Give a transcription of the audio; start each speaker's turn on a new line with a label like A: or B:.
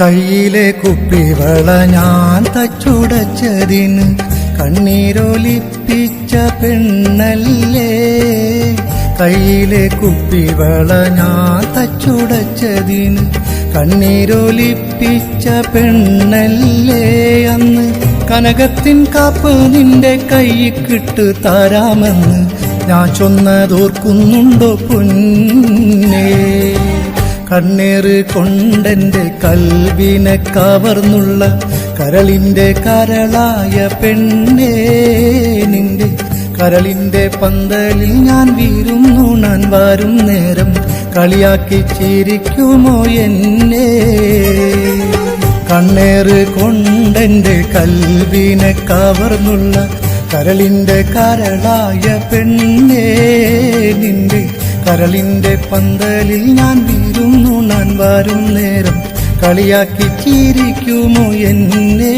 A: കയ്യിലെ കുപ്പിവള ഞാൻ തച്ചുടച്ചതിന് കണ്ണീരൊലിപ്പിച്ച പെണ്ണല്ലേ. കയ്യിലെ കുപ്പിവള ഞാൻ തച്ചുടച്ചതിന് കണ്ണീരൊലിപ്പിച്ച പെണ്ണല്ലേ. അന്ന് കനകത്തിൻ കാപ്പ് നിന്റെ കൈക്കിട്ട് തരാമെന്ന് ഞാൻ ചൊന്നതോർക്കുന്നുണ്ടോ പൊന്നേ. കണ്ണേറ് കൊണ്ടെന്റെ കൽവിനെ കവർന്നുള്ള കരളിന്റെ കരളായ പെണ്ണേ. നിന്റെ കരളിന്റെ പന്തലിൽ ഞാൻ വീരുന്നുണ്ണാൻ വരും നേരം കളിയാക്കി ചിരിക്കുമോ എന്നെ. കണ്ണേറ് കൊണ്ടെന്റെ കൽവിനെ കവർന്നുള്ള കരളിന്റെ കരളായ പെണ്ണേ. നിന്റെ കരളിന്റെ പന്തലിൽ ഞാൻ വീരുന്നുണ്ണാൻ വരും നേരം കളിയാക്കി ചിരിക്കുമോ എന്നെ.